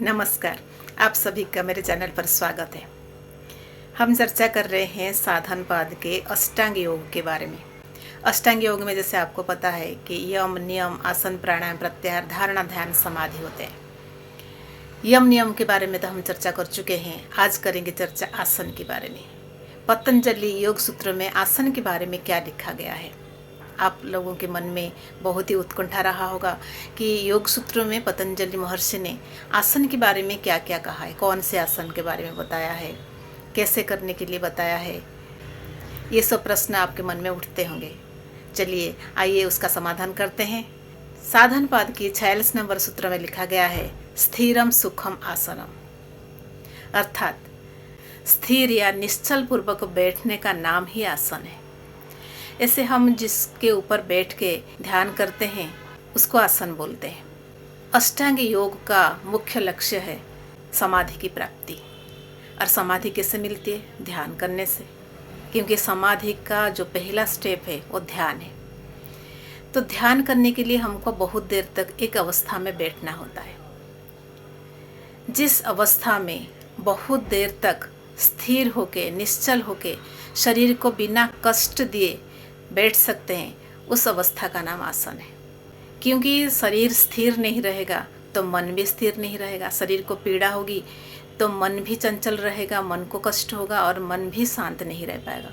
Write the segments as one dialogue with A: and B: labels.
A: नमस्कार। आप सभी का मेरे चैनल पर स्वागत है। हम चर्चा कर रहे हैं साधनपाद के अष्टांग योग के बारे में। अष्टांग योग में जैसे आपको पता है कि यम, नियम, आसन, प्राणायाम, प्रत्याहार, धारणा, ध्यान, समाधि होते हैं। यम नियम के बारे में तो हम चर्चा कर चुके हैं। आज करेंगे चर्चा आसन के बारे में। पतंजलि योग सूत्र में आसन के बारे में क्या लिखा गया है। आप लोगों के मन में बहुत ही उत्कंठा रहा होगा कि योग सूत्रों में पतंजलि महर्षि ने आसन के बारे में क्या क्या कहा है, कौन से आसन के बारे में बताया है, कैसे करने के लिए बताया है। ये सब प्रश्न आपके मन में उठते होंगे। चलिए आइए उसका समाधान करते हैं। साधनपाद की 46 नंबर सूत्र में लिखा गया है स्थिरम सुखम आसनम, अर्थात स्थिर या निश्चल पूर्वक बैठने का नाम ही आसन है। ऐसे हम जिसके ऊपर बैठ के ध्यान करते हैं उसको आसन बोलते हैं। अष्टांग योग का मुख्य लक्ष्य है समाधि की प्राप्ति। और समाधि कैसे मिलती है? ध्यान करने से, क्योंकि समाधि का जो पहला स्टेप है वो ध्यान है। तो ध्यान करने के लिए हमको बहुत देर तक एक अवस्था में बैठना होता है। जिस अवस्था में बहुत देर तक स्थिर होके, निश्चल होके, शरीर को बिना कष्ट दिए बैठ सकते हैं, उस अवस्था का नाम आसन है। क्योंकि शरीर स्थिर नहीं रहेगा तो मन भी स्थिर नहीं रहेगा। शरीर को पीड़ा होगी तो मन भी चंचल रहेगा, मन को कष्ट होगा और मन भी शांत नहीं रह पाएगा।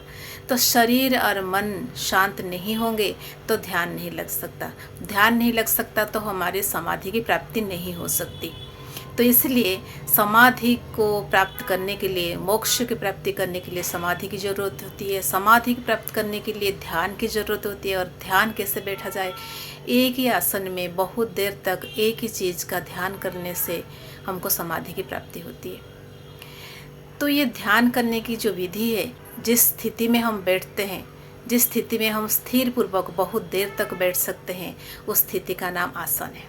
A: तो शरीर और मन शांत नहीं होंगे तो ध्यान नहीं लग सकता। ध्यान नहीं लग सकता तो हमारी समाधि की प्राप्ति नहीं हो सकती। तो इसलिए समाधि को प्राप्त करने के लिए, मोक्ष की प्राप्ति करने के लिए समाधि की ज़रूरत होती है। समाधि की प्राप्त करने के लिए ध्यान की ज़रूरत होती है। और ध्यान कैसे बैठा जाए? एक ही आसन में बहुत देर तक एक ही चीज़ का ध्यान करने से हमको समाधि की प्राप्ति होती है। तो ये ध्यान करने की जो विधि है, जिस स्थिति में हम बैठते हैं, जिस स्थिति में हम स्थिर पूर्वक बहुत देर तक बैठ सकते हैं, उस स्थिति का नाम आसन है।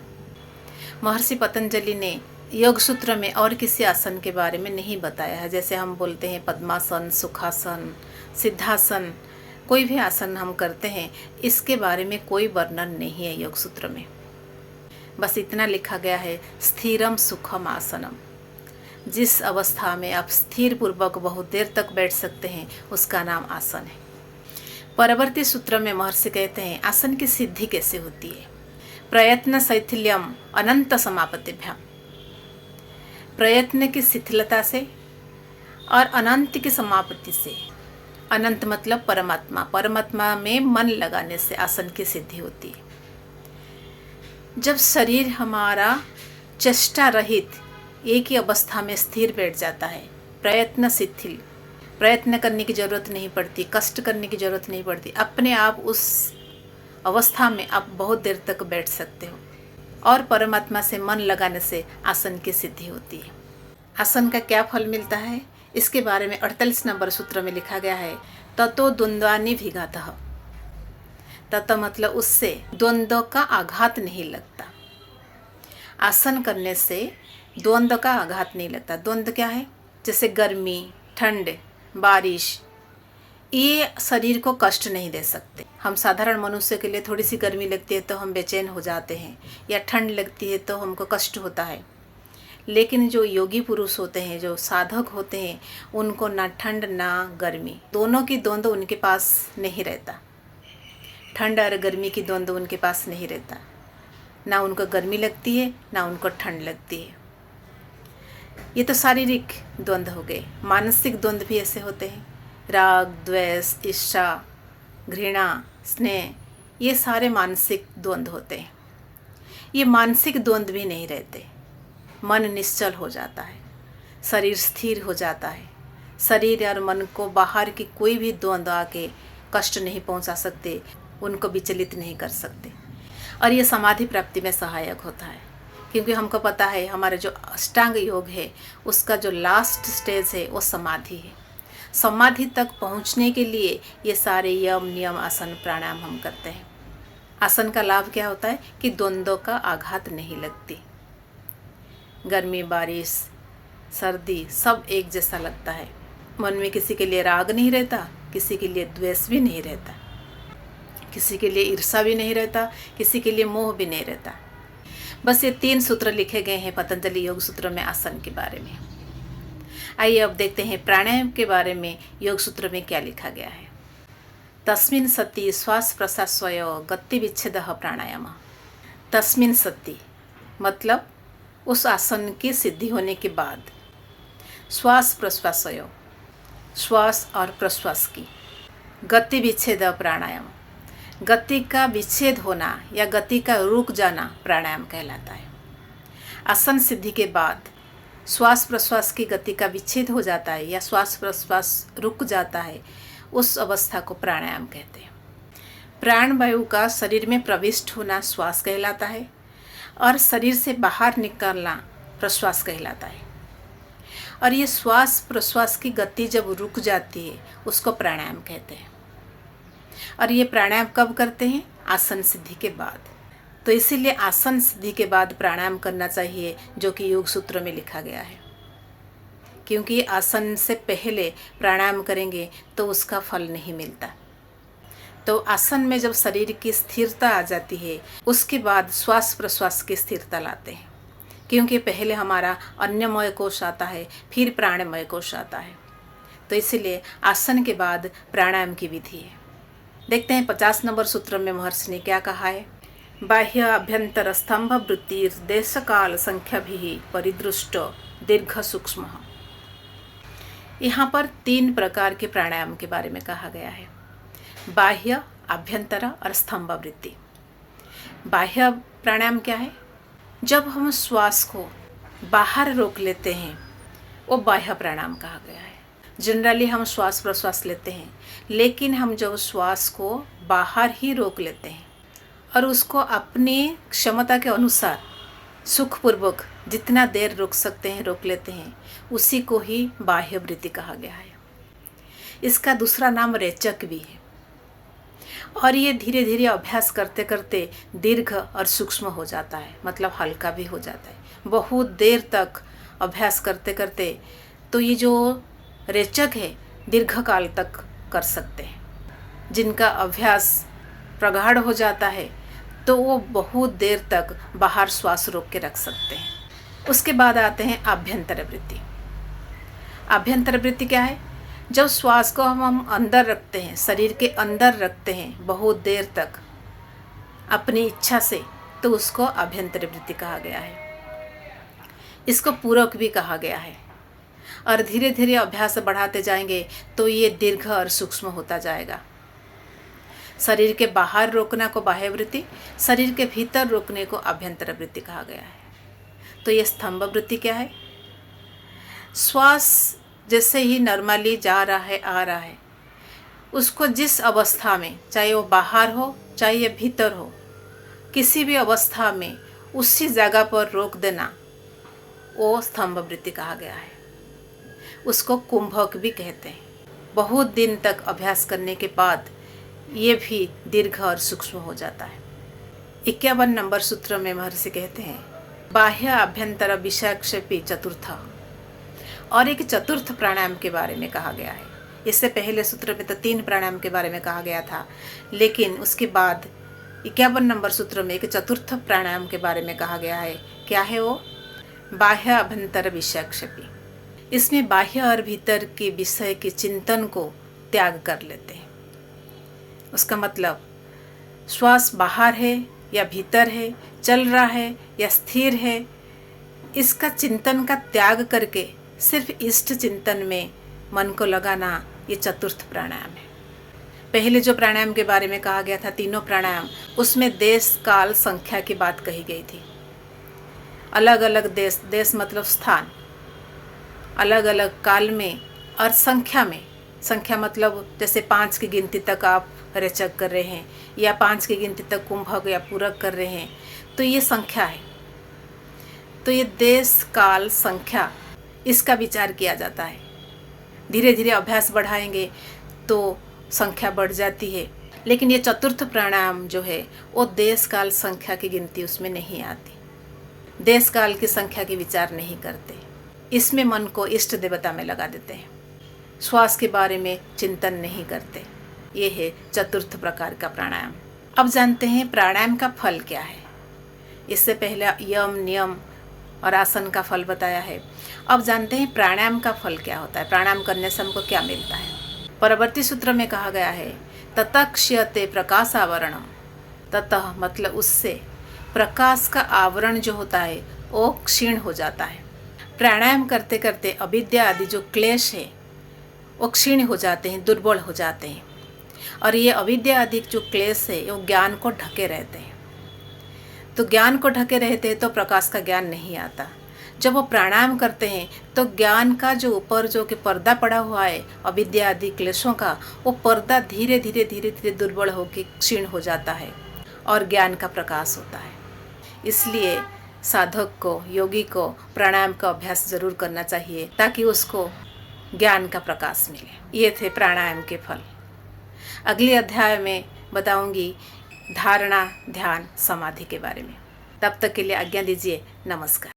A: महर्षि पतंजलि ने योग सूत्र में और किसी आसन के बारे में नहीं बताया है। जैसे हम बोलते हैं पद्मासन, सुखासन, सिद्धासन, कोई भी आसन हम करते हैं, इसके बारे में कोई वर्णन नहीं है योग सूत्र में। बस इतना लिखा गया है स्थिरम सुखम आसनम। जिस अवस्था में आप स्थिर पूर्वक बहुत देर तक बैठ सकते हैं उसका नाम आसन है। परवर्ती सूत्र में महर्षि कहते हैं आसन की सिद्धि कैसे होती है। प्रयत्न शैथिल्यम अनंत समापतिभ्याम। प्रयत्न की शिथिलता से और अनंत की समाप्ति से। अनंत मतलब परमात्मा। परमात्मा में मन लगाने से आसन की सिद्धि होती है। जब शरीर हमारा चेष्टा रहित एक ही अवस्था में स्थिर बैठ जाता है, प्रयत्न शिथिल, प्रयत्न करने की ज़रूरत नहीं पड़ती, कष्ट करने की ज़रूरत नहीं पड़ती, अपने आप उस अवस्था में आप बहुत देर तक बैठ सकते हो और परमात्मा से मन लगाने से आसन की सिद्धि होती है। आसन का क्या फल मिलता है, इसके बारे में 48 नंबर सूत्र में लिखा गया है ततो द्वंद्वानि विघातः। ततो मतलब उससे द्वंद्व का आघात नहीं लगता। आसन करने से द्वंद्व का आघात नहीं लगता। द्वंद्व क्या है? जैसे गर्मी, ठंड, बारिश, ये शरीर को कष्ट नहीं दे सकते। हम साधारण मनुष्य के लिए थोड़ी सी गर्मी लगती है तो हम बेचैन हो जाते हैं, या ठंड लगती है तो हमको कष्ट होता है। लेकिन जो योगी पुरुष होते हैं, जो साधक होते हैं, उनको ना ठंड ना गर्मी, दोनों की द्वंद्व उनके पास नहीं रहता। ठंड और गर्मी की द्वंद्व उनके पास नहीं रहता। ना उनको गर्मी लगती है ना उनको ठंड लगती है। ये तो शारीरिक द्वंद्व हो गए। मानसिक द्वंद्व भी ऐसे होते हैं। राग, द्वेष, ईर्ष्या, घृणा, स्नेह, ये सारे मानसिक द्वंद्व होते हैं। ये मानसिक द्वंद्व भी नहीं रहते। मन निश्चल हो जाता है, शरीर स्थिर हो जाता है। शरीर और मन को बाहर की कोई भी द्वंद्व आके कष्ट नहीं पहुंचा सकते, उनको विचलित नहीं कर सकते। और ये समाधि प्राप्ति में सहायक होता है, क्योंकि हमको पता है हमारे जो अष्टांग योग है उसका जो लास्ट स्टेज है वो समाधि है। समाधि तक पहुंचने के लिए ये सारे यम, नियम, आसन, प्राणायाम हम करते हैं। आसन का लाभ क्या होता है कि द्वंद्वों का आघात नहीं लगती। गर्मी, बारिश, सर्दी सब एक जैसा लगता है। मन में किसी के लिए राग नहीं रहता, किसी के लिए द्वेष भी नहीं रहता, किसी के लिए ईर्ष्या भी नहीं रहता, किसी के लिए मोह भी नहीं रहता। बस ये 3 सूत्र लिखे गए हैं पतंजलि योग सूत्र में आसन के बारे में। आइए अब देखते हैं प्राणायाम के बारे में योग सूत्र में क्या लिखा गया है। तस्मिन् सति श्वास प्रश्वासयो गति विच्छेद प्राणायाम। तस्मिन् सति मतलब उस आसन की सिद्धि होने के बाद, श्वास प्रश्वासयो श्वास और प्रश्वास की, गति विच्छेद प्राणायाम गति का विच्छेद होना या गति का रुक जाना प्राणायाम कहलाता है। आसन सिद्धि के बाद श्वास प्रश्वास की गति का विच्छेद हो जाता है या श्वास प्रश्वास रुक जाता है, उस अवस्था को प्राणायाम कहते हैं। प्राण वायु का शरीर में प्रविष्ट होना श्वास कहलाता है और शरीर से बाहर निकलना प्रश्वास कहलाता है। और ये श्वास प्रश्वास की गति जब रुक जाती है उसको प्राणायाम कहते हैं। और ये प्राणायाम कब करते हैं? आसन सिद्धि के बाद। तो इसीलिए आसन सिद्धि के बाद प्राणायाम करना चाहिए, जो कि योग सूत्र में लिखा गया है। क्योंकि आसन से पहले प्राणायाम करेंगे तो उसका फल नहीं मिलता। तो आसन में जब शरीर की स्थिरता आ जाती है उसके बाद श्वास प्रश्वास की स्थिरता लाते हैं। क्योंकि पहले हमारा अन्नमय कोश आता है, फिर प्राणमय कोश आता है। तो इसीलिए आसन के बाद प्राणायाम की विधि है। देखते हैं 50 नंबर सूत्र में महर्षि ने क्या कहा है। बाह्य अभ्यंतर स्तंभ वृत्तिर देश काल संख्या भी परिदृष्ट दीर्घ सूक्ष्म। यहाँ पर 3 प्रकार के प्राणायाम के बारे में कहा गया है। बाह्य, अभ्यंतर और स्तंभ वृत्ति। बाह्य प्राणायाम क्या है? जब हम श्वास को बाहर रोक लेते हैं वो बाह्य प्राणायाम कहा गया है। जनरली हम श्वास प्रश्वास लेते हैं, लेकिन हम जब श्वास को बाहर ही रोक लेते हैं और उसको अपनी क्षमता के अनुसार सुखपूर्वक जितना देर रोक सकते हैं रोक लेते हैं, उसी को ही बाह्य वृत्ति कहा गया है। इसका दूसरा नाम रेचक भी है। और ये धीरे धीरे अभ्यास करते करते दीर्घ और सूक्ष्म हो जाता है, मतलब हल्का भी हो जाता है। बहुत देर तक अभ्यास करते करते तो ये जो रेचक है दीर्घ काल तक कर सकते हैं। जिनका अभ्यास प्रगाढ़ हो जाता है तो वो बहुत देर तक बाहर श्वास रोक के रख सकते हैं। उसके बाद आते हैं आभ्यंतर वृत्ति। आभ्यंतर वृत्ति क्या है? जब श्वास को हम अंदर रखते हैं, शरीर के अंदर रखते हैं बहुत देर तक अपनी इच्छा से, तो उसको आभ्यंतर वृत्ति कहा गया है। इसको पूरक भी कहा गया है। और धीरे धीरे अभ्यास बढ़ाते जाएंगे तो ये दीर्घ और सूक्ष्म होता जाएगा। शरीर के बाहर रोकना को बाह्य वृत्ति, शरीर के भीतर रोकने को आभ्यंतर वृत्ति कहा गया है। तो ये स्तंभ वृत्ति क्या है? श्वास जैसे ही नॉर्मली जा रहा है आ रहा है, उसको जिस अवस्था में, चाहे वो बाहर हो चाहे ये भीतर हो, किसी भी अवस्था में उसी जगह पर रोक देना, वो स्तंभ वृत्ति कहा गया है। उसको कुंभक भी कहते हैं। बहुत दिन तक अभ्यास करने के बाद ये भी दीर्घ और सूक्ष्म हो जाता है। 51 नंबर सूत्र में महर्षि कहते हैं बाह्य अभ्यंतर विषाक्षेपी चतुर्थ। और एक चतुर्थ प्राणायाम के बारे में कहा गया है। इससे पहले सूत्र में तो 3 प्राणायाम के बारे में कहा गया था, लेकिन उसके बाद 51 नंबर सूत्र में एक चतुर्थ प्राणायाम के बारे में कहा गया है। क्या है वो? बाह्य अभ्यंतर विषाक्षेपी। इसमें बाह्य और भीतर के विषय के चिंतन को त्याग कर लेते हैं। उसका मतलब श्वास बाहर है या भीतर है, चल रहा है या स्थिर है, इसका चिंतन का त्याग करके सिर्फ इष्ट चिंतन में मन को लगाना, ये चतुर्थ प्राणायाम है। पहले जो प्राणायाम के बारे में कहा गया था, तीनों प्राणायाम, उसमें देश काल संख्या की बात कही गई थी। अलग अलग देश, देश मतलब स्थान, अलग अलग काल में और संख्या में। संख्या मतलब जैसे 5 की गिनती तक आप रेचक कर रहे हैं या 5 की गिनती तक कुंभक या पूरक कर रहे हैं, तो ये संख्या है। तो ये देश काल संख्या, इसका विचार किया जाता है। धीरे धीरे अभ्यास बढ़ाएंगे तो संख्या बढ़ जाती है। लेकिन ये चतुर्थ प्राणायाम जो है वो देश काल संख्या की गिनती उसमें नहीं आती। देश काल की संख्या की विचार नहीं करते। इसमें मन को इष्ट देवता में लगा देते हैं। श्वास के बारे में चिंतन नहीं करते। ये है चतुर्थ प्रकार का प्राणायाम। अब जानते हैं प्राणायाम का फल क्या है। इससे पहले यम, नियम और आसन का फल बताया है। अब जानते हैं प्राणायाम का फल क्या होता है, प्राणायाम करने से हमको क्या मिलता है। परवर्ती सूत्र में कहा गया है ततः क्ष्यते प्रकाशावरणम। ततः मतलब उससे प्रकाश का आवरण जो होता है वो क्षीण हो जाता है। प्राणायाम करते करते अविद्या आदि जो क्लेश है वो क्षीण हो जाते हैं, दुर्बल हो जाते हैं। और ये अविद्या आदि जो क्लेश है वो ज्ञान को ढके रहते हैं। तो ज्ञान को ढके रहते हैं तो प्रकाश का ज्ञान नहीं आता। जब वो प्राणायाम करते हैं तो ज्ञान का जो ऊपर जो कि पर्दा पड़ा हुआ है अविद्या आदि क्लेशों का, वो पर्दा धीरे धीरे धीरे धीरे दुर्बल होकर क्षीण हो जाता है और ज्ञान का प्रकाश होता है। इसलिए साधक को, योगी को प्राणायाम का अभ्यास जरूर करना चाहिए ताकि उसको ज्ञान का प्रकाश मिले। ये थे प्राणायाम के फल। अगले अध्याय में बताऊंगी धारणा, ध्यान, समाधि के बारे में। तब तक के लिए आज्ञा दीजिए। नमस्कार।